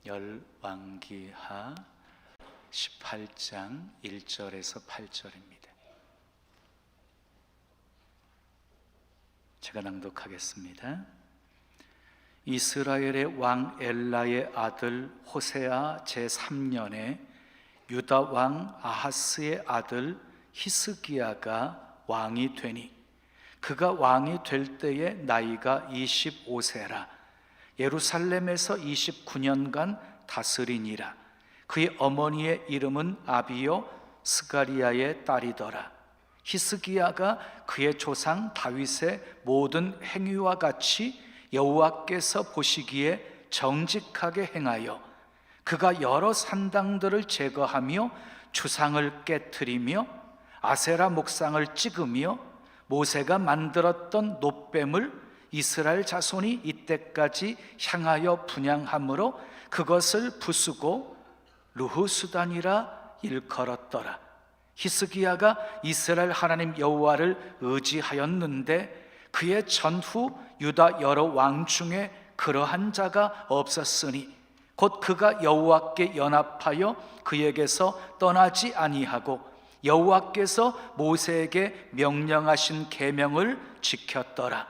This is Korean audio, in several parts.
열왕기하 18장 1절에서 8절입니다. 제가 낭독하겠습니다. 이스라엘의 왕 엘라의 아들 호세아 제3년에 유다 왕 아하스의 아들 히스기야가 왕이 되니 그가 왕이 될 때에 나이가 25세라. 예루살렘에서 29년간 다스리니라. 그의 어머니의 이름은 아비요 스가리야의 딸이더라. 히스기야가 그의 조상 다윗의 모든 행위와 같이 여호와께서 보시기에 정직하게 행하여 그가 여러 산당들을 제거하며 주상을 깨트리며 아세라 목상을 찍으며 모세가 만들었던 놋뱀을 이스라엘 자손이 이때까지 향하여 분향함으로 그것을 부수고 르후수단이라 일컬었더라. 히스기야가 이스라엘 하나님 여호와를 의지하였는데 그의 전후 유다 여러 왕 중에 그러한 자가 없었으니 곧 그가 여호와께 연합하여 그에게서 떠나지 아니하고 여호와께서 모세에게 명령하신 계명을 지켰더라.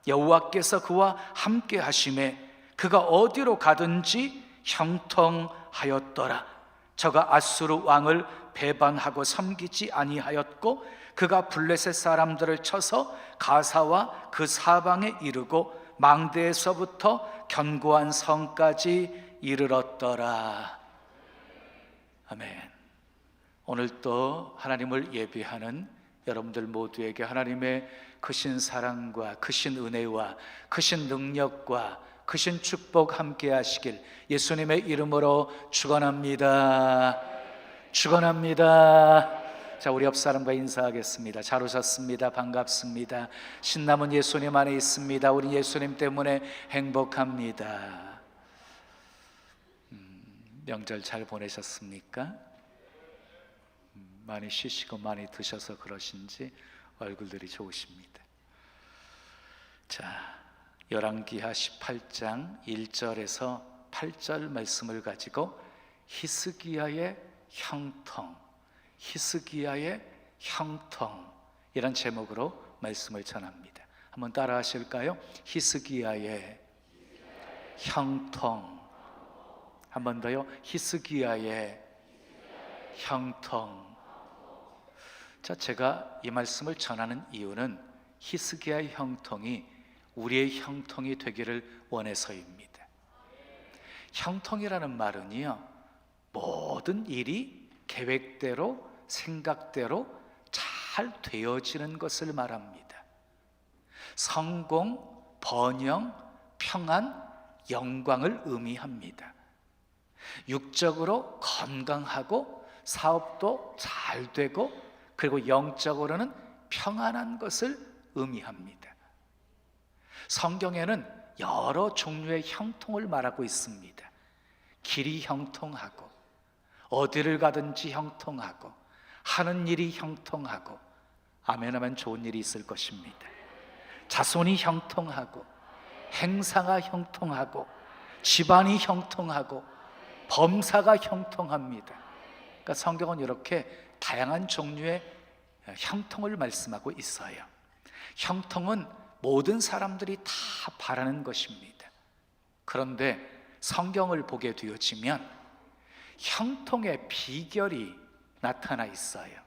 여호와께서 그와 함께 하심에 그가 어디로 가든지 형통하였더라. 저가 아수르 왕을 배반하고 섬기지 아니하였고 그가 블레셋 사람들을 쳐서 가사와 그 사방에 이르고 망대에서부터 견고한 성까지 이르렀더라. 아멘. 오늘 또 하나님을 예배하는 여러분들 모두에게 하나님의 크신 사랑과 크신 은혜와 크신 능력과 크신 축복 함께 하시길 예수님의 이름으로 축원합니다. 축원합니다. 자, 우리 옆 사람과 인사하겠습니다. 잘 오셨습니다. 반갑습니다. 신남은 예수님 안에 있습니다. 우리 예수님 때문에 행복합니다. 명절 잘 보내셨습니까? 많이 쉬시고 많이 드셔서 그러신지 얼굴들이 좋으십니다. 자, 열왕기하 18장 1절에서 8절 말씀을 가지고 히스기야의 형통, 히스기야의 형통 이런 제목으로 말씀을 전합니다. 한번 따라 하실까요? 히스기야의 형통. 한 번 더요. 히스기야의 형통. 자, 제가 이 말씀을 전하는 이유는 히스기야의 형통이 우리의 형통이 되기를 원해서입니다. 형통이라는 말은요, 모든 일이 계획대로 생각대로 잘 되어지는 것을 말합니다. 성공, 번영, 평안, 영광을 의미합니다. 육적으로 건강하고 사업도 잘 되고 그리고 영적으로는 평안한 것을 의미합니다. 성경에는 여러 종류의 형통을 말하고 있습니다. 길이 형통하고 어디를 가든지 형통하고 하는 일이 형통하고 아멘하면 좋은 일이 있을 것입니다. 자손이 형통하고 행사가 형통하고 집안이 형통하고 범사가 형통합니다. 그러니까 성경은 이렇게 다양한 종류의 형통을 말씀하고 있어요. 형통은 모든 사람들이 다 바라는 것입니다. 그런데 성경을 보게 되어지면 형통의 비결이 나타나 있어요.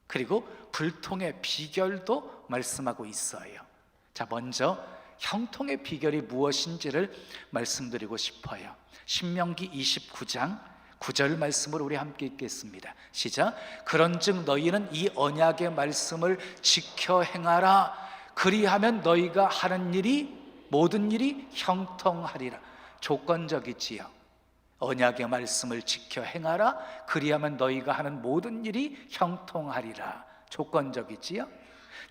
그리고 불통의 비결도 말씀하고 있어요. 자, 먼저 형통의 비결이 무엇인지를 말씀드리고 싶어요. 신명기 29장 9절 말씀을 우리 함께 읽겠습니다. 시작. 그런즉 너희는 이 언약의 말씀을 지켜 행하라. 그리하면 너희가 하는 일이 모든 일이 형통하리라. 조건적이지요. 언약의 말씀을 지켜 행하라. 그리하면 너희가 하는 모든 일이 형통하리라. 조건적이지요.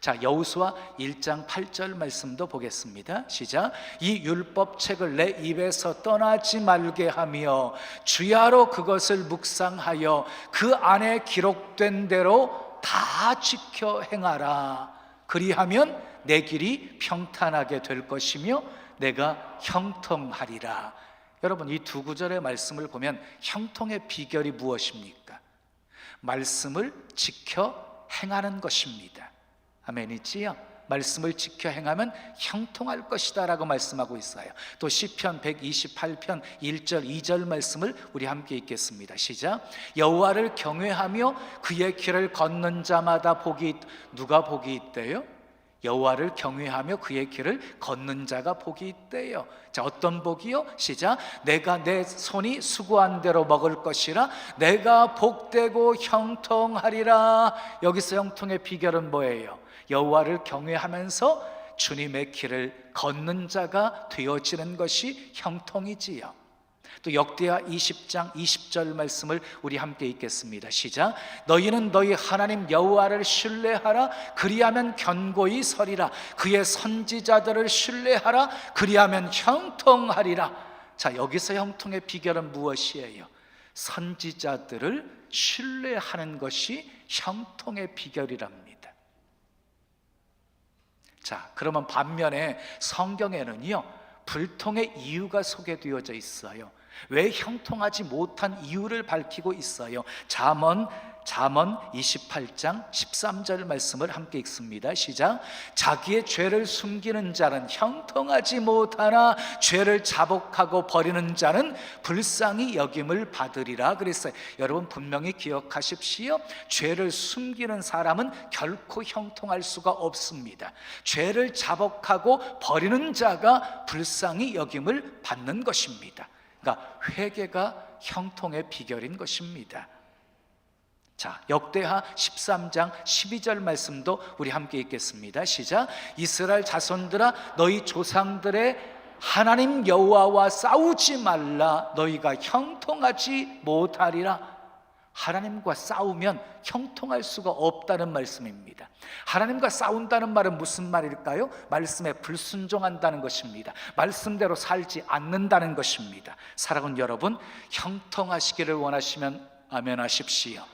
자, 여호수아 1장 8절 말씀도 보겠습니다. 시작. 이 율법책을 내 입에서 떠나지 말게 하며 주야로 그것을 묵상하여 그 안에 기록된 대로 다 지켜 행하라. 그리하면 내 길이 평탄하게 될 것이며 내가 형통하리라. 여러분, 이 두 구절의 말씀을 보면 형통의 비결이 무엇입니까? 말씀을 지켜 행하는 것입니다. 아멘이지요? 말씀을 지켜 행하면 형통할 것이다 라고 말씀하고 있어요. 또 시편 128편 1절 2절 말씀을 우리 함께 읽겠습니다. 시작. 여호와를 경외하며 그의 길을 걷는 자마다 누가 복이 있대요? 여호와를 경외하며 그의 길을 걷는 자가 복이 있대요. 자, 어떤 복이요? 시작. 내가 내 손이 수고한 대로 먹을 것이라 내가 복되고 형통하리라. 여기서 형통의 비결은 뭐예요? 여호와를 경외하면서 주님의 길을 걷는 자가 되어지는 것이 형통이지요. 또 역대하 20장 20절 말씀을 우리 함께 읽겠습니다. 시작. 너희는 너희 하나님 여호와를 신뢰하라. 그리하면 견고히 서리라. 그의 선지자들을 신뢰하라. 그리하면 형통하리라. 자, 여기서 형통의 비결은 무엇이에요? 선지자들을 신뢰하는 것이 형통의 비결이랍니다. 자, 그러면 반면에 성경에는요, 불통의 이유가 소개되어져 있어요. 왜 형통하지 못한 이유를 밝히고 있어요. 잠언 28장 13절 말씀을 함께 읽습니다. 시작. 자기의 죄를 숨기는 자는 형통하지 못하나 죄를 자복하고 버리는 자는 불쌍히 여김을 받으리라 그랬어요. 여러분, 분명히 기억하십시오. 죄를 숨기는 사람은 결코 형통할 수가 없습니다. 죄를 자복하고 버리는 자가 불쌍히 여김을 받는 것입니다. 그러니까 회개가 형통의 비결인 것입니다. 자, 역대하 13장 12절 말씀도 우리 함께 읽겠습니다. 시작. 이스라엘 자손들아, 너희 조상들의 하나님 여호와와 싸우지 말라. 너희가 형통하지 못하리라. 하나님과 싸우면 형통할 수가 없다는 말씀입니다. 하나님과 싸운다는 말은 무슨 말일까요? 말씀에 불순종한다는 것입니다. 말씀대로 살지 않는다는 것입니다. 사랑하는 여러분, 형통하시기를 원하시면 아멘 하십시오.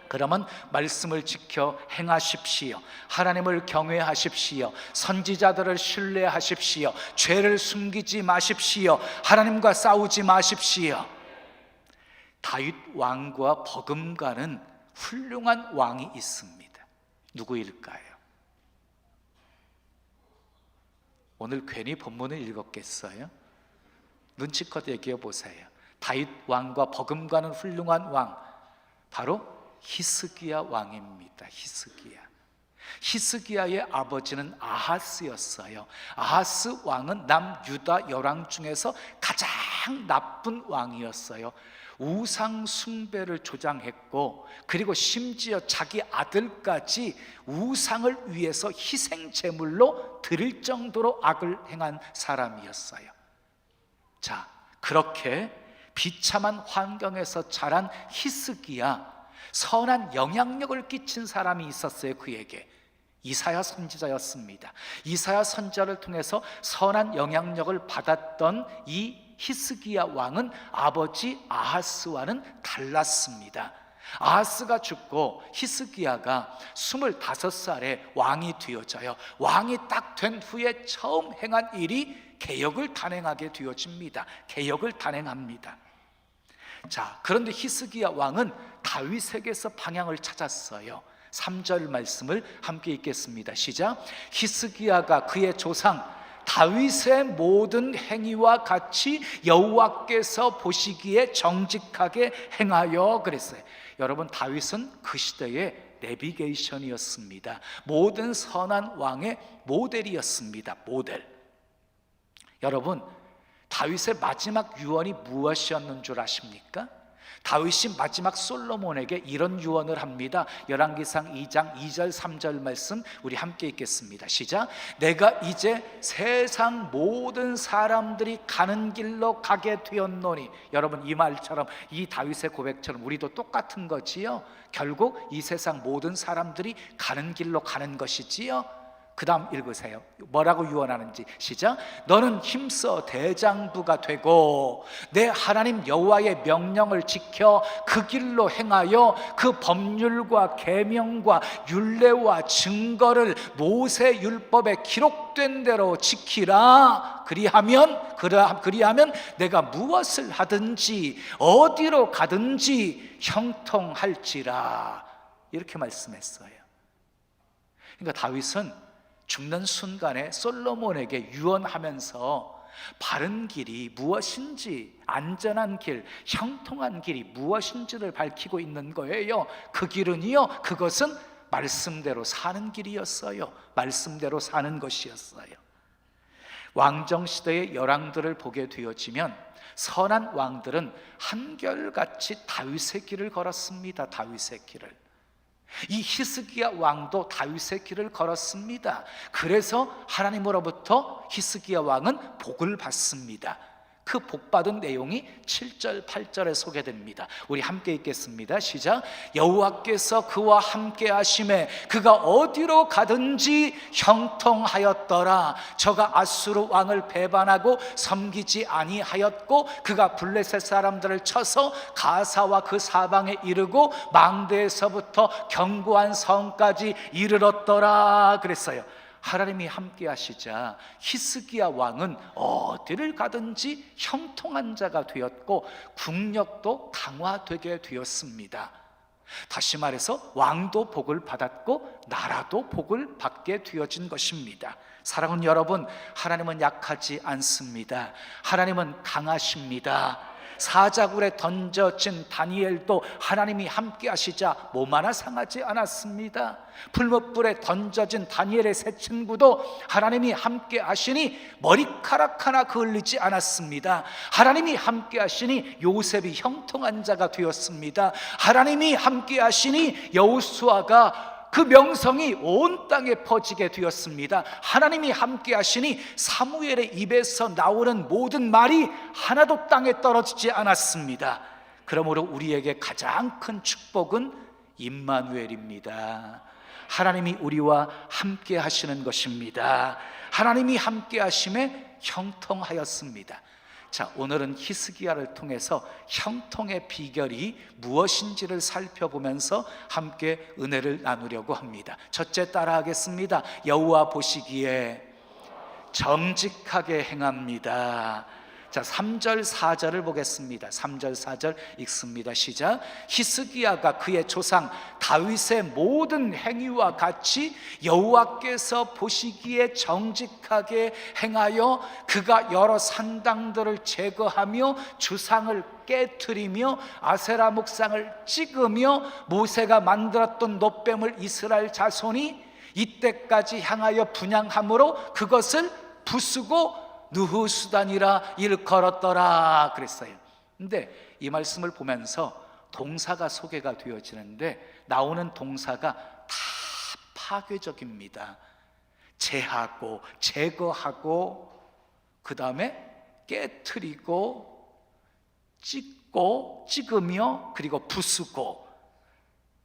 그러면 말씀을 지켜 행하십시오. 하나님을 경외하십시오. 선지자들을 신뢰하십시오. 죄를 숨기지 마십시오. 하나님과 싸우지 마십시오. 다윗 왕과 버금가는 훌륭한 왕이 있습니다. 누구일까요? 오늘 괜히 본문을 읽었겠어요? 눈치껏 얘기해 보세요. 다윗 왕과 버금가는 훌륭한 왕, 바로 히스기야 왕입니다. 히스기야의 아버지는 아하스였어요. 아하스 왕은 남유다 열왕 중에서 가장 나쁜 왕이었어요. 우상 숭배를 조장했고, 그리고 심지어 자기 아들까지 우상을 위해서 희생 제물로 드릴 정도로 악을 행한 사람이었어요. 자, 그렇게 비참한 환경에서 자란 히스기야, 선한 영향력을 끼친 사람이 있었어요. 그에게 이사야 선지자였습니다. 이사야 선지자를 통해서 선한 영향력을 받았던 이 히스기야 왕은 아버지 아하스와는 달랐습니다. 아하스가 죽고 히스기야가 25살에 왕이 되어져요. 왕이 딱 된 후에 처음 행한 일이 개혁을 단행하게 되어집니다. 개혁을 단행합니다. 자, 그런데 히스기야 왕은 다윗에게서 방향을 찾았어요. 3절 말씀을 함께 읽겠습니다. 시작. 히스기야가 그의 조상 다윗의 모든 행위와 같이 여호와께서 보시기에 정직하게 행하여 그랬어요. 여러분, 다윗은 그 시대의 내비게이션이었습니다. 모든 선한 왕의 모델이었습니다. 모델. 여러분, 다윗의 마지막 유언이 무엇이었는 줄 아십니까? 다윗이 마지막 솔로몬에게 이런 유언을 합니다. 열왕기상 2장 2절 3절 말씀 우리 함께 읽겠습니다. 시작. 내가 이제 세상 모든 사람들이 가는 길로 가게 되었노니. 여러분, 이 말처럼, 이 다윗의 고백처럼 우리도 똑같은 거지요. 결국 이 세상 모든 사람들이 가는 길로 가는 것이지요. 그 다음 읽으세요. 뭐라고 유언하는지. 시작. 너는 힘써 대장부가 되고 내 하나님 여호와의 명령을 지켜 그 길로 행하여 그 법률과 계명과 율례와 증거를 모세 율법에 기록된 대로 지키라. 그리하면 내가 무엇을 하든지 어디로 가든지 형통할지라. 이렇게 말씀했어요. 그러니까 다윗은 죽는 순간에 솔로몬에게 유언하면서 바른 길이 무엇인지, 안전한 길, 형통한 길이 무엇인지를 밝히고 있는 거예요. 그 길은요, 그것은 말씀대로 사는 길이었어요. 말씀대로 사는 것이었어요. 왕정시대의 열왕들을 보게 되어지면 선한 왕들은 한결같이 다윗의 길을 걸었습니다. 다윗의 길을. 이 히스기야 왕도 다윗의 길을 걸었습니다. 그래서 하나님으로부터 히스기야 왕은 복을 받습니다. 그 복받은 내용이 7절 8절에 소개됩니다. 우리 함께 읽겠습니다. 시작. 여호와께서 그와 함께 하심에 그가 어디로 가든지 형통하였더라. 저가 아수르 왕을 배반하고 섬기지 아니하였고 그가 블레셋 사람들을 쳐서 가사와 그 사방에 이르고 망대에서부터 견고한 성까지 이르렀더라 그랬어요. 하나님이 함께 하시자 히스기야 왕은 어디를 가든지 형통한 자가 되었고 국력도 강화되게 되었습니다. 다시 말해서 왕도 복을 받았고 나라도 복을 받게 되어진 것입니다. 사랑하는 여러분, 하나님은 약하지 않습니다. 하나님은 강하십니다. 사자굴에 던져진 다니엘도 하나님이 함께 하시자 몸 하나 상하지 않았습니다. 풀무불에 던져진 다니엘의 세 친구도 하나님이 함께 하시니 머리카락 하나 그을리지 않았습니다. 하나님이 함께 하시니 요셉이 형통한 자가 되었습니다. 하나님이 함께 하시니 여호수아가 그 명성이 온 땅에 퍼지게 되었습니다. 하나님이 함께 하시니 사무엘의 입에서 나오는 모든 말이 하나도 땅에 떨어지지 않았습니다. 그러므로 우리에게 가장 큰 축복은 임마누엘입니다. 하나님이 우리와 함께 하시는 것입니다. 하나님이 함께 하심에 형통하였습니다. 자, 오늘은 히스기야를 통해서 형통의 비결이 무엇인지를 살펴보면서 함께 은혜를 나누려고 합니다. 첫째, 따라하겠습니다. 여호와 보시기에 정직하게 행합니다. 자, 3절 4절을 보겠습니다. 3절 4절 읽습니다. 시작. 히스기야가 그의 조상 다윗의 모든 행위와 같이 여호와께서 보시기에 정직하게 행하여 그가 여러 산당들을 제거하며 주상을 깨트리며 아세라 목상을 찍으며 모세가 만들었던 놋뱀을 이스라엘 자손이 이때까지 향하여 분향함으로 그것을 부수고 느후수단이라 일컬었더라 그랬어요. 근데 이 말씀을 보면서 동사가 소개가 되어지는데 나오는 동사가 다 파괴적입니다. 제하고 제거하고 그 다음에 깨트리고 찍고 찍으며 그리고 부수고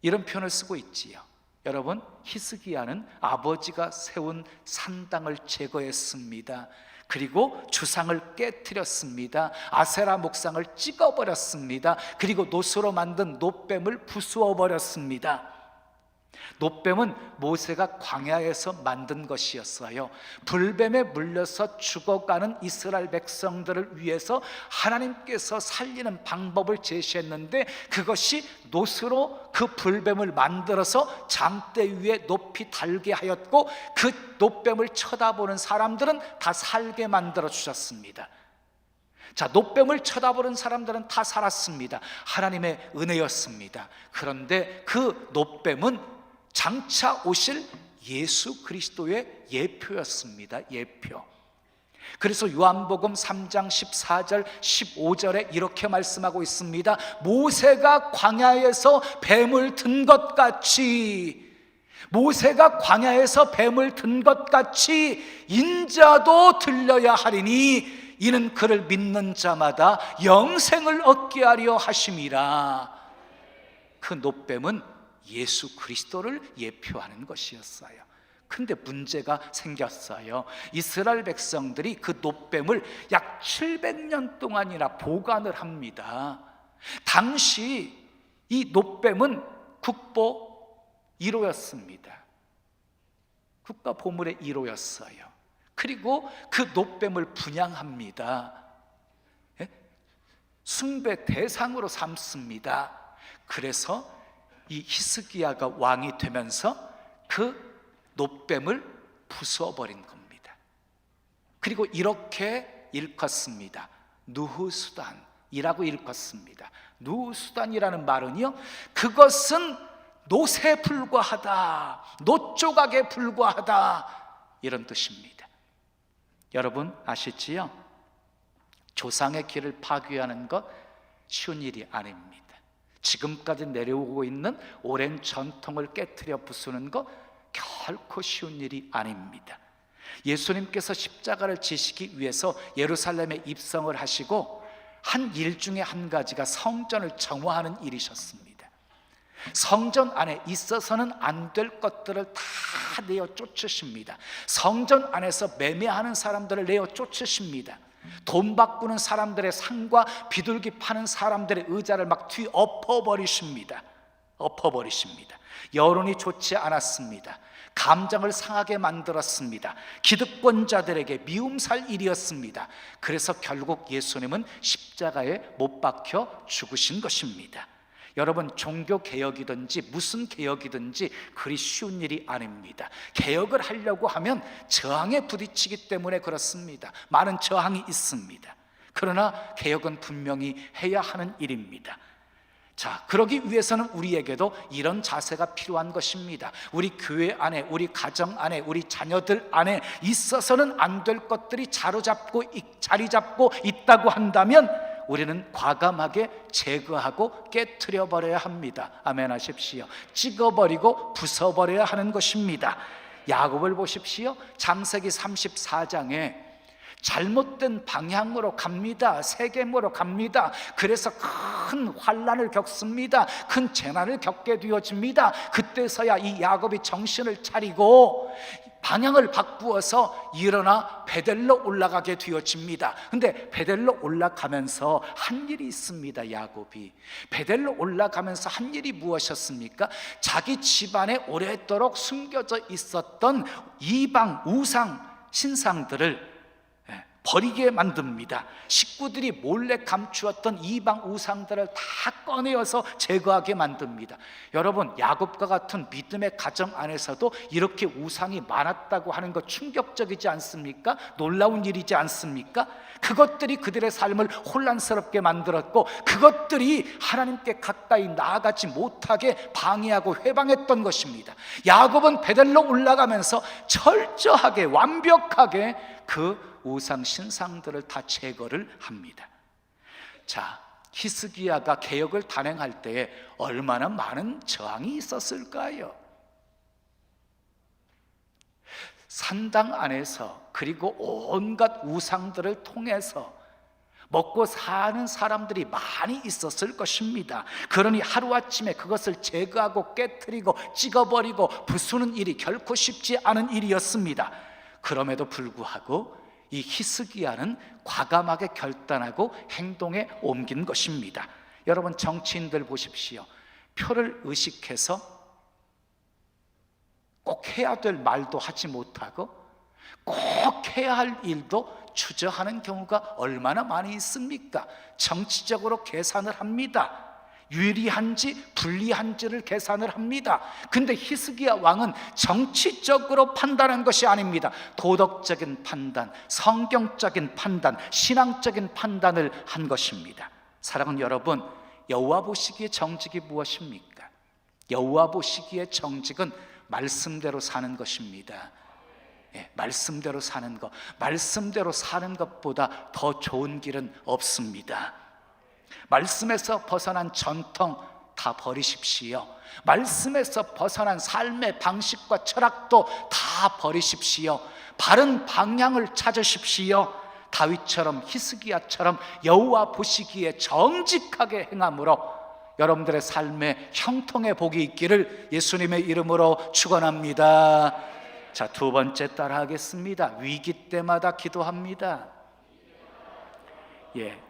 이런 표현을 쓰고 있지요. 여러분, 히스기야는 아버지가 세운 산당을 제거했습니다. 그리고 주상을 깨트렸습니다. 아세라 목상을 찍어버렸습니다. 그리고 놋으로 만든 놋뱀을 부수어 버렸습니다. 놋뱀은 모세가 광야에서 만든 것이었어요. 불뱀에 물려서 죽어가는 이스라엘 백성들을 위해서 하나님께서 살리는 방법을 제시했는데 그것이 놋으로 그 불뱀을 만들어서 장대 위에 높이 달게 하였고 그 놋뱀을 쳐다보는 사람들은 다 살게 만들어 주셨습니다. 자, 놋뱀을 쳐다보는 사람들은 다 살았습니다. 하나님의 은혜였습니다. 그런데 그 놋뱀은 장차 오실 예수 그리스도의 예표였습니다. 예표. 그래서 요한복음 3장 14절 15절에 이렇게 말씀하고 있습니다. 모세가 광야에서 뱀을 든 것 같이, 모세가 광야에서 뱀을 든 것 같이 인자도 들려야 하리니 이는 그를 믿는 자마다 영생을 얻게 하려 하심이라. 그 놋뱀은 예수 그리스도를 예표하는 것이었어요. 근데 문제가 생겼어요. 이스라엘 백성들이 그 놋뱀을 약 700년 동안이나 보관을 합니다. 당시 이 놋뱀은 국보 1호였습니다. 국가 보물의 1호였어요. 그리고 그 놋뱀을 분양합니다. 숭배 대상으로 삼습니다. 그래서 이 히스기야가 왕이 되면서 그 놋뱀을 부숴버린 겁니다. 그리고 이렇게 일컫습니다. 누후수단이라고 일컫습니다. 누후수단이라는 말은요, 그것은 놋에 불과하다, 놋조각에 불과하다, 이런 뜻입니다. 여러분 아시지요? 조상의 길을 파괴하는 것 쉬운 일이 아닙니다. 지금까지 내려오고 있는 오랜 전통을 깨트려 부수는 것 결코 쉬운 일이 아닙니다. 예수님께서 십자가를 지시기 위해서 예루살렘에 입성을 하시고 한 일 중에 한 가지가 성전을 정화하는 일이셨습니다. 성전 안에 있어서는 안 될 것들을 다 내어 쫓으십니다. 성전 안에서 매매하는 사람들을 내어 쫓으십니다. 돈 바꾸는 사람들의 상과 비둘기 파는 사람들의 의자를 막 뒤엎어버리십니다. 여론이 좋지 않았습니다. 감정을 상하게 만들었습니다. 기득권자들에게 미움살 일이었습니다. 그래서 결국 예수님은 십자가에 못 박혀 죽으신 것입니다. 여러분, 종교개혁이든지 무슨 개혁이든지 그리 쉬운 일이 아닙니다. 개혁을 하려고 하면 저항에 부딪히기 때문에 그렇습니다. 많은 저항이 있습니다. 그러나 개혁은 분명히 해야 하는 일입니다. 자, 그러기 위해서는 우리에게도 이런 자세가 필요한 것입니다. 우리 교회 안에, 우리 가정 안에, 우리 자녀들 안에 있어서는 안 될 것들이 자리 잡고 있다고 한다면 우리는 과감하게 제거하고 깨트려 버려야 합니다. 아멘 하십시오. 찍어버리고 부숴버려야 하는 것입니다. 야곱을 보십시오. 창세기 34장에 잘못된 방향으로 갑니다. 세겜으로 갑니다. 그래서 큰 환난을 겪습니다. 큰 재난을 겪게 되어집니다. 그때서야 이 야곱이 정신을 차리고 방향을 바꾸어서 일어나 베델로 올라가게 되어집니다. 근데 베델로 올라가면서 한 일이 있습니다. 야곱이 베델로 올라가면서 한 일이 무엇이었습니까? 자기 집안에 오랫도록 숨겨져 있었던 이방 우상 신상들을 버리게 만듭니다. 식구들이 몰래 감추었던 이방 우상들을 다 꺼내어서 제거하게 만듭니다. 여러분, 야곱과 같은 믿음의 가정 안에서도 이렇게 우상이 많았다고 하는 것 충격적이지 않습니까? 놀라운 일이지 않습니까? 그것들이 그들의 삶을 혼란스럽게 만들었고 그것들이 하나님께 가까이 나아가지 못하게 방해하고 회방했던 것입니다. 야곱은 베델로 올라가면서 철저하게 완벽하게 그 우상 신상들을 다 제거를 합니다. 자, 히스기야가 개혁을 단행할 때에 얼마나 많은 저항이 있었을까요? 산당 안에서 그리고 온갖 우상들을 통해서 먹고 사는 사람들이 많이 있었을 것입니다. 그러니 하루아침에 그것을 제거하고 깨트리고 찍어버리고 부수는 일이 결코 쉽지 않은 일이었습니다. 그럼에도 불구하고 이 히스기야는 과감하게 결단하고 행동에 옮긴 것입니다. 여러분, 정치인들 보십시오. 표를 의식해서 꼭 해야 될 말도 하지 못하고 꼭 해야 할 일도 주저하는 경우가 얼마나 많이 있습니까? 정치적으로 계산을 합니다. 유리한지 불리한지를 계산을 합니다. 근데 히스기야 왕은 정치적으로 판단한 것이 아닙니다. 도덕적인 판단, 성경적인 판단, 신앙적인 판단을 한 것입니다. 사랑하는 여러분, 여호와 보시기에 정직이 무엇입니까? 여호와 보시기에 정직은 말씀대로 사는 것입니다. 말씀대로 사는 것, 말씀대로 사는 것보다 더 좋은 길은 없습니다. 말씀에서 벗어난 전통 다 버리십시오. 말씀에서 벗어난 삶의 방식과 철학도 다 버리십시오. 바른 방향을 찾으십시오. 다윗처럼 히스기야처럼 여호와 보시기에 정직하게 행함으로 여러분들의 삶에 형통의 복이 있기를 예수님의 이름으로 축원합니다. 자, 두 번째 따라하겠습니다. 위기 때마다 기도합니다.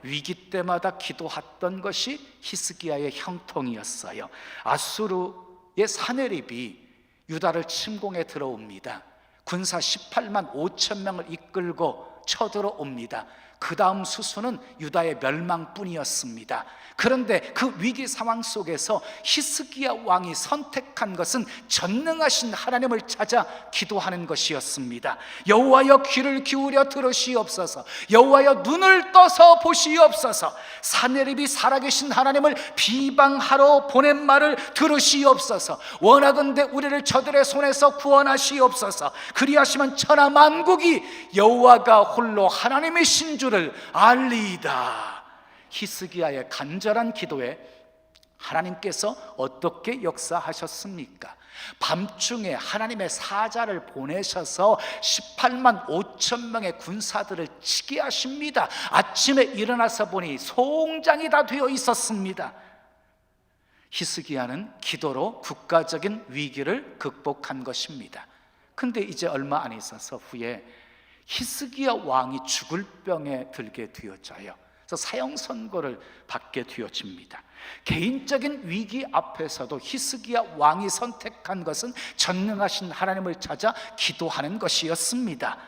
위기 때마다 기도했던 것이 히스기야의 형통이었어요. 아수르의 사내립이 유다를 침공해 들어옵니다. 군사 18만 5천 명을 이끌고 쳐들어옵니다. 그 다음 수순은 유다의 멸망뿐이었습니다. 그런데 그 위기 상황 속에서 히스기야 왕이 선택한 것은 전능하신 하나님을 찾아 기도하는 것이었습니다. 여호와여 귀를 기울여 들으시옵소서. 여호와여 눈을 떠서 보시옵소서. 사내립이 살아계신 하나님을 비방하러 보낸 말을 들으시옵소서. 원하건대 우리를 저들의 손에서 구원하시옵소서. 그리하시면 천하 만국이 여호와가 홀로 하나님이신 줄을 알리이다. 히스기야의 간절한 기도에 하나님께서 어떻게 역사하셨습니까? 밤중에 하나님의 사자를 보내셔서 18만 5천 명의 군사들을 치게 하십니다. 아침에 일어나서 보니 송장이 다 되어 있었습니다. 히스기야는 기도로 국가적인 위기를 극복한 것입니다. 근데 이제 얼마 안 있어서 후에 히스기야 왕이 죽을 병에 들게 되어져요. 그래서 사형 선고를 받게 되어집니다. 개인적인 위기 앞에서도 히스기야 왕이 선택한 것은 전능하신 하나님을 찾아 기도하는 것이었습니다.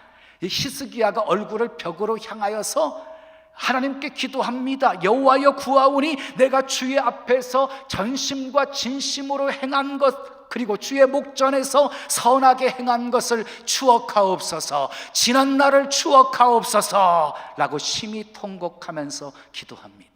히스기야가 얼굴을 벽으로 향하여서 하나님께 기도합니다. 여호와여 구하오니 내가 주의 앞에서 전심과 진심으로 행한 것, 그리고 주의 목전에서 선하게 행한 것을 추억하옵소서. 지난 날을 추억하옵소서 라고 심히 통곡하면서 기도합니다.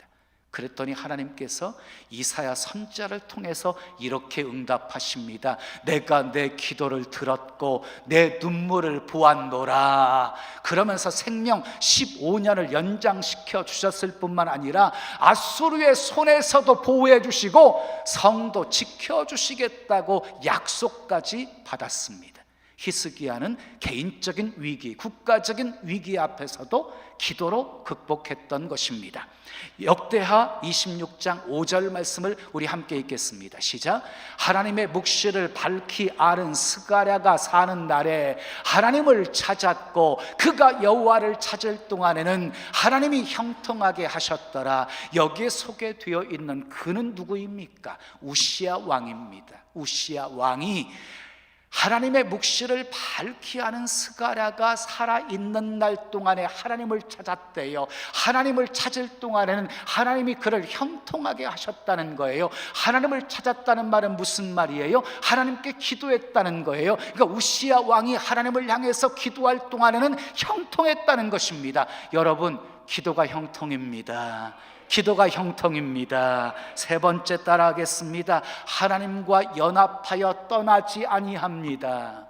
그랬더니 하나님께서 이사야 선지자를 통해서 이렇게 응답하십니다. 내가 내 기도를 들었고 내 눈물을 보았노라. 그러면서 생명 15년을 연장시켜 주셨을 뿐만 아니라 아수르의 손에서도 보호해 주시고 성도 지켜주시겠다고 약속까지 받았습니다. 히스기야는 개인적인 위기, 국가적인 위기 앞에서도 기도로 극복했던 것입니다. 역대하 26장 5절 말씀을 우리 함께 읽겠습니다. 시작. 하나님의 묵시를 밝히 아는 스가랴가 사는 날에 하나님을 찾았고 그가 여호와를 찾을 동안에는 하나님이 형통하게 하셨더라. 여기에 소개되어 있는 그는 누구입니까? 우시야 왕입니다. 우시야 왕이 하나님의 묵시를 밝히 아는 스가랴가 살아있는 날 동안에 하나님을 찾았대요. 하나님을 찾을 동안에는 하나님이 그를 형통하게 하셨다는 거예요. 하나님을 찾았다는 말은 무슨 말이에요? 하나님께 기도했다는 거예요. 그러니까 우시야 왕이 하나님을 향해서 기도할 동안에는 형통했다는 것입니다. 여러분, 기도가 형통입니다. 기도가 형통입니다. 세 번째 따라하겠습니다. 하나님과 연합하여 떠나지 아니합니다.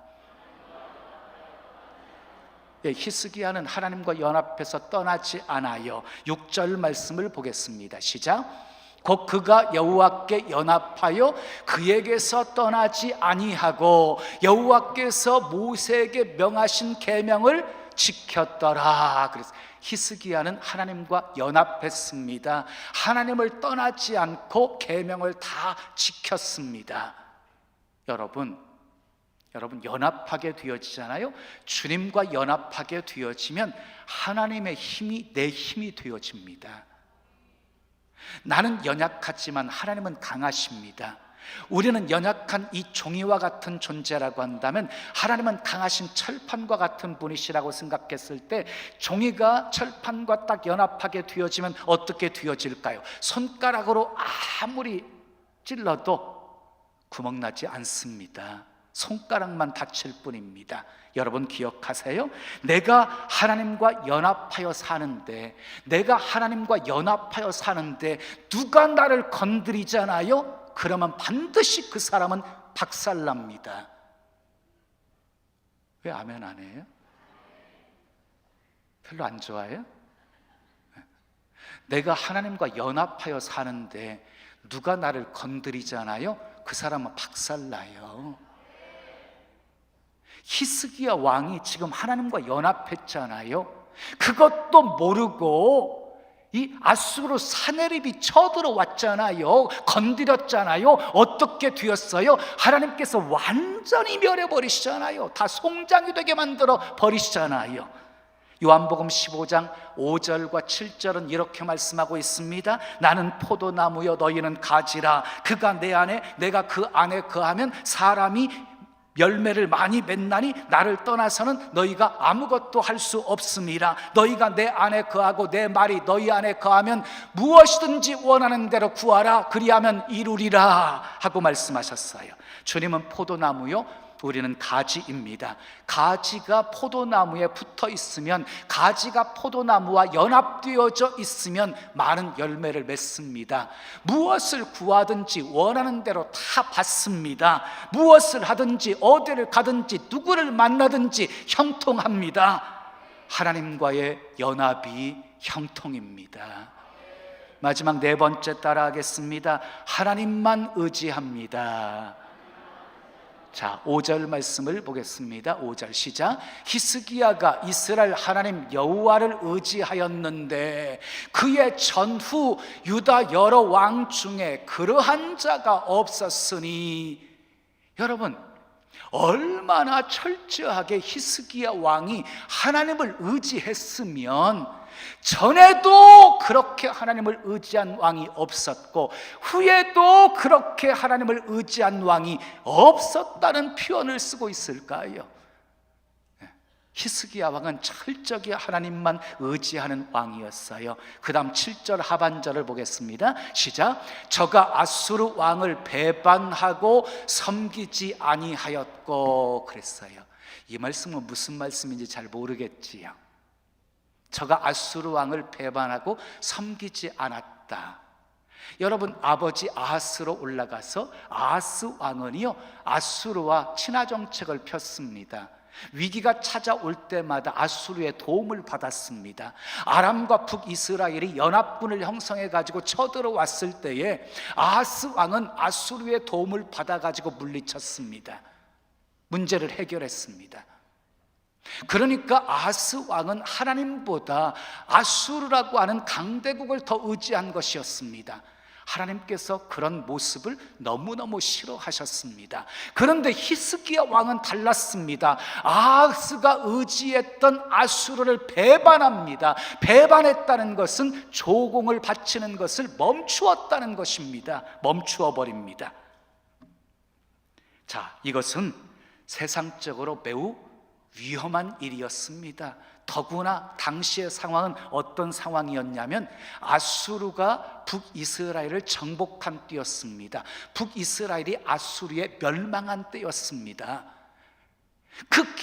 히스기야는 하나님과 연합해서 떠나지 않아요. 6절 말씀을 보겠습니다. 시작. 곧 그가 여호와께 연합하여 그에게서 떠나지 아니하고 여호와께서 모세에게 명하신 계명을 지켰더라. 그래서 히스기야는 하나님과 연합했습니다. 하나님을 떠나지 않고 계명을 다 지켰습니다. 여러분 연합하게 되어지잖아요. 주님과 연합하게 되어지면 하나님의 힘이 내 힘이 되어집니다. 나는 연약하지만 하나님은 강하십니다. 우리는 연약한 이 종이와 같은 존재라고 한다면 하나님은 강하신 철판과 같은 분이시라고 생각했을 때 종이가 철판과 딱 연합하게 되어지면 어떻게 되어질까요? 손가락으로 아무리 찔러도 구멍나지 않습니다. 손가락만 다칠 뿐입니다. 여러분 기억하세요? 내가 하나님과 연합하여 사는데 누가 나를 건드리잖아요? 그러면 반드시 그 사람은 박살납니다. 왜 아멘 안 해요? 별로 안 좋아해요? 내가 하나님과 연합하여 사는데 누가 나를 건드리잖아요? 그 사람은 박살나요. 히스기야 왕이 지금 하나님과 연합했잖아요. 그것도 모르고 이 아수르 사내립이 쳐들어왔잖아요. 건드렸잖아요. 어떻게 되었어요? 하나님께서 완전히 멸해버리시잖아요. 다 송장이 되게 만들어 버리시잖아요. 요한복음 15장 5절과 7절은 이렇게 말씀하고 있습니다. 나는 포도나무여 너희는 가지라. 그가 내 안에 내가 그 안에 거하면 사람이 열매를 많이 맺나니 나를 떠나서는 너희가 아무것도 할 수 없음이라. 너희가 내 안에 거하고 내 말이 너희 안에 거하면 무엇이든지 원하는 대로 구하라. 그리하면 이루리라 하고 말씀하셨어요. 주님은 포도나무요, 우리는 가지입니다. 가지가 포도나무에 붙어 있으면, 가지가 포도나무와 연합되어져 있으면 많은 열매를 맺습니다. 무엇을 구하든지 원하는 대로 다 받습니다. 무엇을 하든지 어디를 가든지 누구를 만나든지 형통합니다. 하나님과의 연합이 형통입니다. 마지막 네 번째 따라하겠습니다. 하나님만 의지합니다. 자, 5절 말씀을 보겠습니다. 5절 시작. 히스기야가 이스라엘 하나님 여호와를 의지하였는데 그의 전후 유다 여러 왕 중에 그러한 자가 없었으니. 여러분, 얼마나 철저하게 히스기야 왕이 하나님을 의지했으면 전에도 그렇게 하나님을 의지한 왕이 없었고 후에도 그렇게 하나님을 의지한 왕이 없었다는 표현을 쓰고 있을까요? 히스기야 왕은 철저히 하나님만 의지하는 왕이었어요. 그 다음 7절 하반절을 보겠습니다. 시작. 저가 아수르 왕을 배반하고 섬기지 아니하였고 그랬어요. 이 말씀은 무슨 말씀인지 잘 모르겠지요. 저가 아수르 왕을 배반하고 섬기지 않았다. 여러분, 아버지 아하스로 올라가서 아하스 왕은요 아수르와 친화 정책을 폈습니다. 위기가 찾아올 때마다 아수르의 도움을 받았습니다. 아람과 북이스라엘이 연합군을 형성해 가지고 쳐들어왔을 때에 아하스 왕은 아수르의 도움을 받아 가지고 물리쳤습니다. 문제를 해결했습니다. 그러니까 아하스 왕은 하나님보다 아수르라고 하는 강대국을 더 의지한 것이었습니다. 하나님께서 그런 모습을 너무너무 싫어하셨습니다. 그런데 히스기야 왕은 달랐습니다. 아하스가 의지했던 아수르를 배반합니다. 배반했다는 것은 조공을 바치는 것을 멈추었다는 것입니다. 멈추어 버립니다. 자, 이것은 세상적으로 매우 위험한 일이었습니다. 더구나 당시의 상황은 어떤 상황이었냐면 아수르가 북이스라엘을 정복한 때였습니다. 북이스라엘이 아수르에 멸망한 때였습니다. 그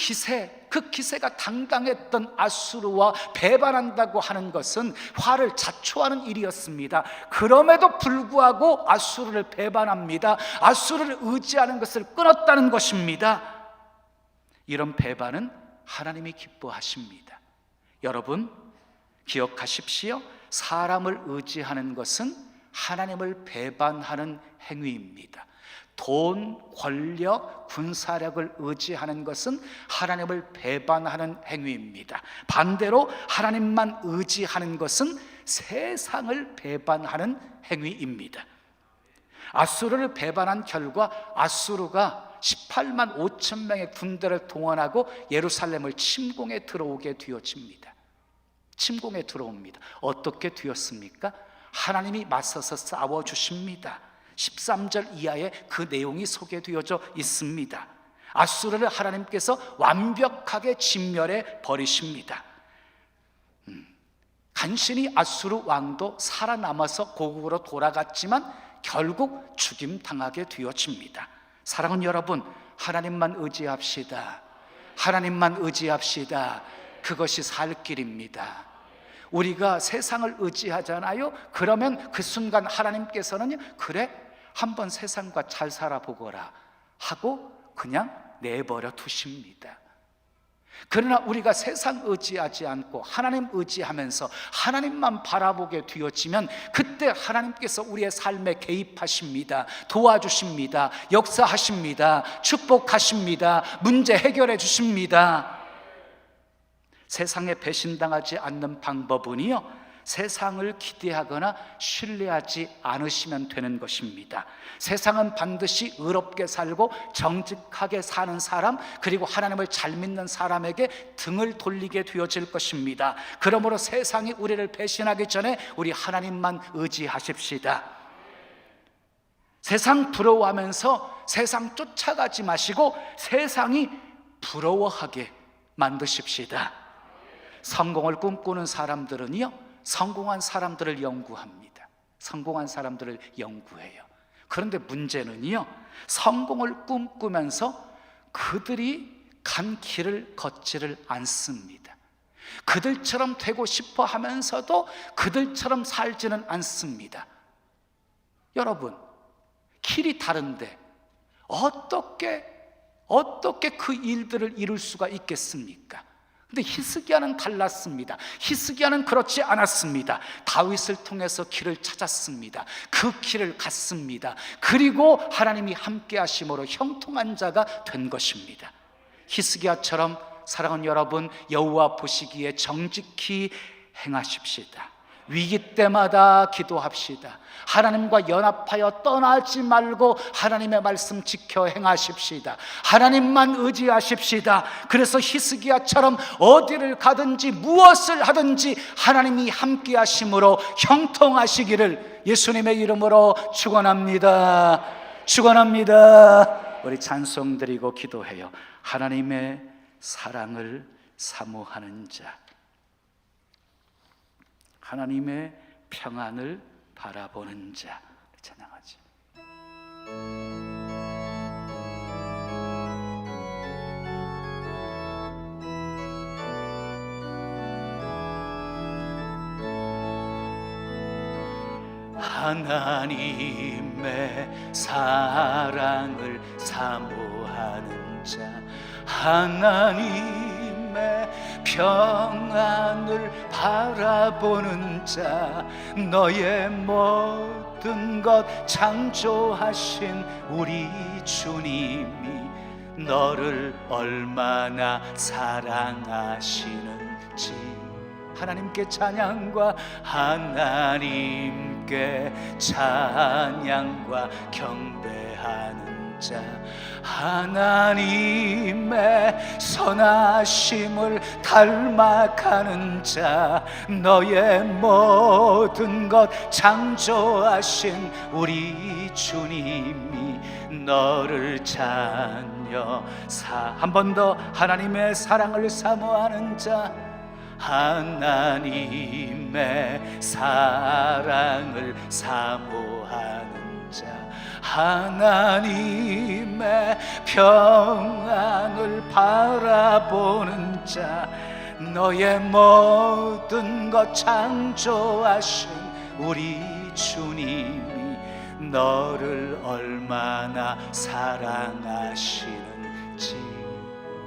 기세가 당당했던 아수르와 배반한다고 하는 것은 화를 자초하는 일이었습니다. 그럼에도 불구하고 아수르를 배반합니다. 아수르를 의지하는 것을 끊었다는 것입니다. 이런 배반은 하나님이 기뻐하십니다. 여러분, 기억하십시오. 사람을 의지하는 것은 하나님을 배반하는 행위입니다. 돈, 권력, 군사력을 의지하는 것은 하나님을 배반하는 행위입니다. 반대로 하나님만 의지하는 것은 세상을 배반하는 행위입니다. 아수르를 배반한 결과 아수르가 18만 5천 명의 군대를 동원하고 예루살렘을 침공에 들어오게 되어집니다. 침공에 들어옵니다. 어떻게 되었습니까? 하나님이 맞서서 싸워주십니다. 13절 이하에 그 내용이 소개되어져 있습니다. 아수르를 하나님께서 완벽하게 진멸해 버리십니다. 간신히 아수르 왕도 살아남아서 고국으로 돌아갔지만 결국 죽임당하게 되어집니다. 사랑하는 여러분, 하나님만 의지합시다. 하나님만 의지합시다. 그것이 살 길입니다. 우리가 세상을 의지하잖아요. 그러면 그 순간 하나님께서는 그래, 한번 세상과 잘 살아보거라 하고 그냥 내버려 두십니다. 그러나 우리가 세상 의지하지 않고 하나님 의지하면서 하나님만 바라보게 되어지면 그때 하나님께서 우리의 삶에 개입하십니다. 도와주십니다. 역사하십니다. 축복하십니다. 문제 해결해 주십니다. 세상에 배신당하지 않는 방법은요, 세상을 기대하거나 신뢰하지 않으시면 되는 것입니다. 세상은 반드시 의롭게 살고 정직하게 사는 사람, 그리고 하나님을 잘 믿는 사람에게 등을 돌리게 되어질 것입니다. 그러므로 세상이 우리를 배신하기 전에 우리 하나님만 의지하십시다. 세상 부러워하면서 세상 쫓아가지 마시고 세상이 부러워하게 만드십시다. 성공을 꿈꾸는 사람들은요, 성공한 사람들을 연구합니다. 성공한 사람들을 연구해요. 그런데 문제는요, 성공을 꿈꾸면서 그들이 간 길을 걷지를 않습니다. 그들처럼 되고 싶어 하면서도 그들처럼 살지는 않습니다. 여러분, 길이 다른데 어떻게 그 일들을 이룰 수가 있겠습니까? 근데 히스기야는 달랐습니다. 히스기야는 그렇지 않았습니다. 다윗을 통해서 길을 찾았습니다. 그 길을 갔습니다. 그리고 하나님이 함께 하심으로 형통한 자가 된 것입니다. 히스기야처럼 사랑하는 여러분, 여호와 보시기에 정직히 행하십시다. 위기 때마다 기도합시다. 하나님과 연합하여 떠나지 말고 하나님의 말씀 지켜 행하십시다. 하나님만 의지하십시다. 그래서 히스기야처럼 어디를 가든지 무엇을 하든지 하나님이 함께 하심으로 형통하시기를 예수님의 이름으로 축원합니다. 축원합니다. 우리 찬송 드리고 기도해요. 하나님의 사랑을 사모하는 자, 하나님의 평안을 바라보는 자, 찬양하지. 하나님의 사랑을 사모하는 자, 하나님의 평안을 바라보는 자, 너의 모든 것 창조하신 우리 주님이 너를 얼마나 사랑하시는지 하나님께 찬양과 하나님께 찬양과 경배하는 자, 하나님의 선하심을 닮아가는 자, 너의 모든 것 창조하신 우리 주님이 너를 찬여 한 번 더 하나님의 사랑을 사모하는 자, 하나님의 사랑을 사모하는 자, 하나님의 평안을 바라보는 자, 너의 모든 것 창조하신 우리 주님이 너를 얼마나 사랑하시는지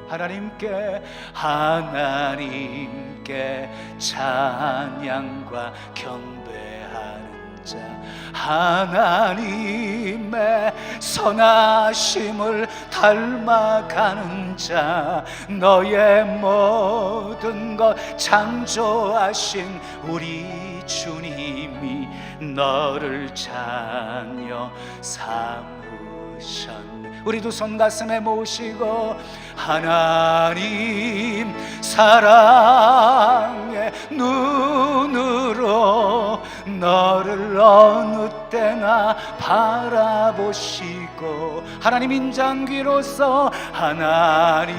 하나님께 찬양과 경배하는 자, 하나님의 선하심을 닮아가는 자, 너의 모든 것 창조하신 우리 주님이 너를 찬여 삼으셨네. 우리 두 손 가슴에 모시고 하나님 사랑의 눈으로 너를 어느 때나 바라보시고, 하나님 인자귀로서 하나님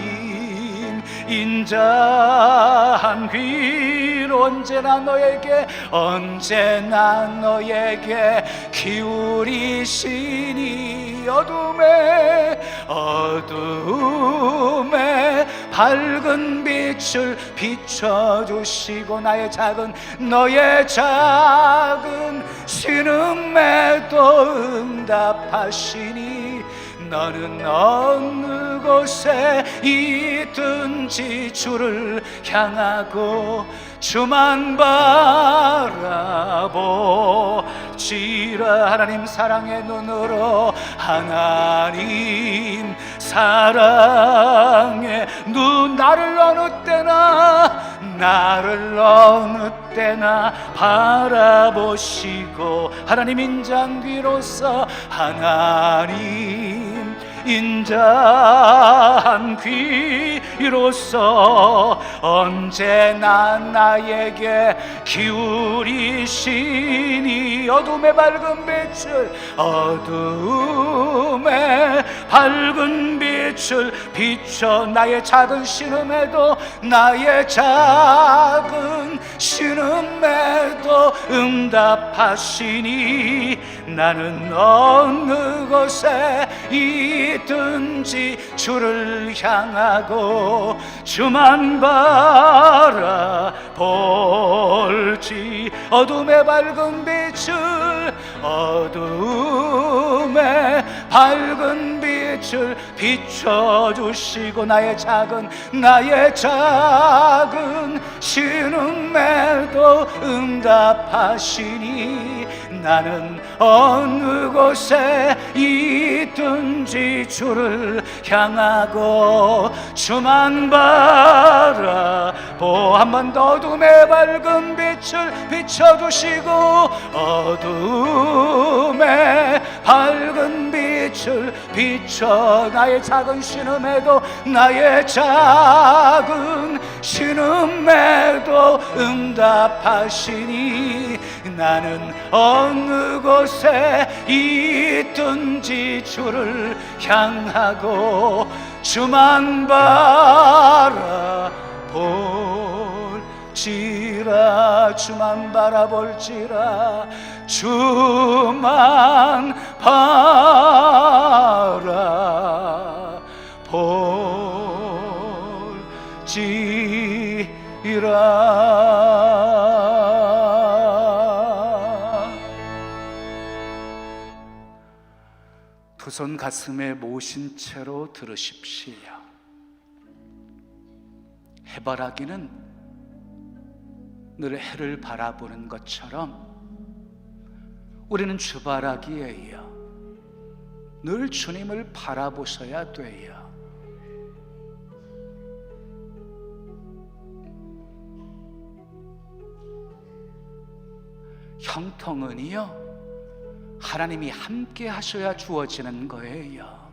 인자한 귀로 언제나 너에게 기울이시니 어둠에 밝은 빛을 비춰주시고 너의 작은 신음에도 응답하시니 너는 어느 곳에 있든지 주를 향하고 주만 바라보지라. 하나님 사랑의 눈으로, 하나님 사랑의 눈, 나를 어느 때나 나를 어느 때나 바라보시고 하나님 인자한 귀로서 하나님 인자한 귀로서 언제나 나에게 기울이시니 어둠의 밝은 빛을 어둠의 밝은 빛을 비춰 나의 작은 신음에도 나의 작은 신음에도 응답하시니 나는 어느 곳에 있든지 주를 향하고 주만 바라볼지 어둠의 밝은 빛을 어둠의 밝은 빛을 비춰주시고 나의 작은 신음에도 응답하시니 나는 어느 곳에 있든지 주를 향하고 주만 바라보 한 번 더 어둠의 밝은 빛을 비춰주시고 어둠의 밝은 빛을 비춰 나의 작은 신음에도 나의 작은 신음에도 응답하시니 나는 어느 곳에 있든지 주를 향하고 주만 바라볼지라 주만 바라볼지라 주만 바라볼지라 두 손 가슴에 모신 채로 들으십시오. 해바라기는 늘 해를 바라보는 것처럼 우리는 주바라기예요. 늘 주님을 바라보셔야 돼요. 형통은요 하나님이 함께 하셔야 주어지는 거예요.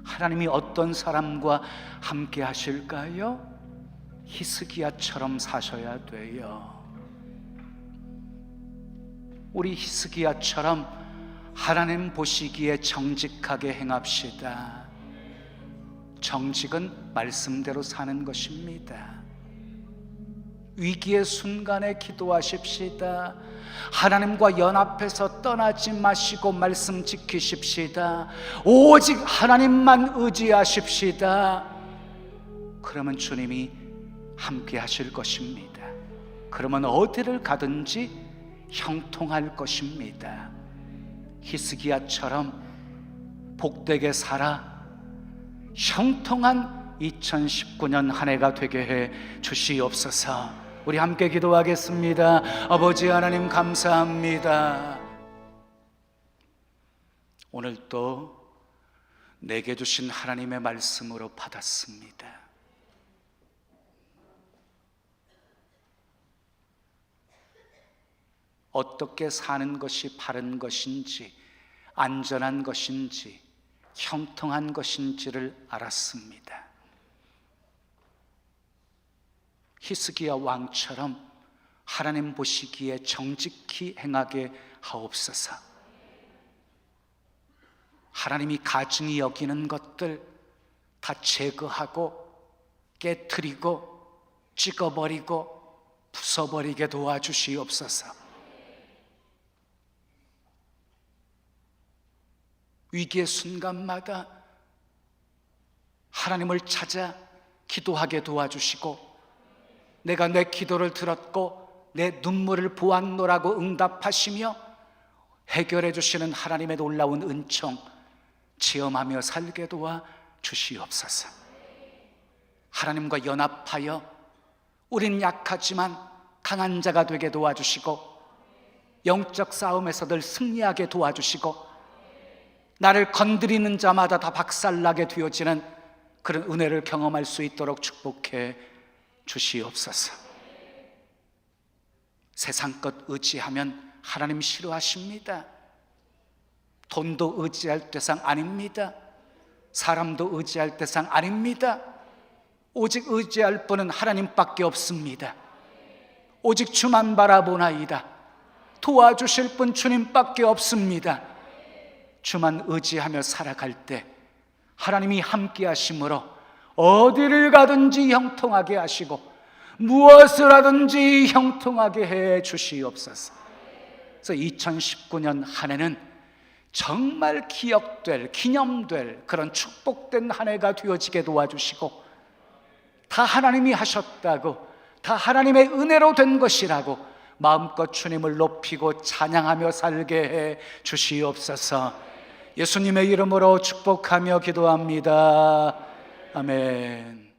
하나님이 어떤 사람과 함께 하실까요? 히스기야처럼 사셔야 돼요. 우리 히스기야처럼 하나님 보시기에 정직하게 행합시다. 정직은 말씀대로 사는 것입니다. 위기의 순간에 기도하십시다. 하나님과 연합해서 떠나지 마시고 말씀 지키십시다. 오직 하나님만 의지하십시다. 그러면 주님이 함께 하실 것입니다. 그러면 어디를 가든지 형통할 것입니다. 히스기야처럼 복되게 살아 형통한 2019년 한 해가 되게 해 주시옵소서. 우리 함께 기도하겠습니다. 아버지 하나님 감사합니다. 오늘도 내게 주신 하나님의 말씀으로 받았습니다. 어떻게 사는 것이 바른 것인지, 안전한 것인지, 형통한 것인지를 알았습니다. 히스기야 왕처럼 하나님 보시기에 정직히 행하게 하옵소서. 하나님이 가증히 여기는 것들 다 제거하고 깨트리고 찍어버리고 부숴버리게 도와주시옵소서. 위기의 순간마다 하나님을 찾아 기도하게 도와주시고 내가 내 기도를 들었고 내 눈물을 보았노라고 응답하시며 해결해 주시는 하나님의 놀라운 은총 체험하며 살게 도와 주시옵소서. 하나님과 연합하여 우린 약하지만 강한 자가 되게 도와주시고 영적 싸움에서 늘 승리하게 도와주시고 나를 건드리는 자마다 다 박살나게 되어지는 그런 은혜를 경험할 수 있도록 축복해 주시옵소서. 세상 것 의지하면 하나님 싫어하십니다. 돈도 의지할 대상 아닙니다. 사람도 의지할 대상 아닙니다. 오직 의지할 분은 하나님밖에 없습니다. 오직 주만 바라보나이다. 도와주실 분 주님밖에 없습니다. 주만 의지하며 살아갈 때 하나님이 함께 하심으로 어디를 가든지 형통하게 하시고 무엇을 하든지 형통하게 해 주시옵소서. 그래서 2019년 한 해는 정말 기억될, 기념될 그런 축복된 한 해가 되어지게 도와주시고, 다 하나님이 하셨다고, 다 하나님의 은혜로 된 것이라고 마음껏 주님을 높이고 찬양하며 살게 해 주시옵소서. 예수님의 이름으로 축복하며 기도합니다. 아멘.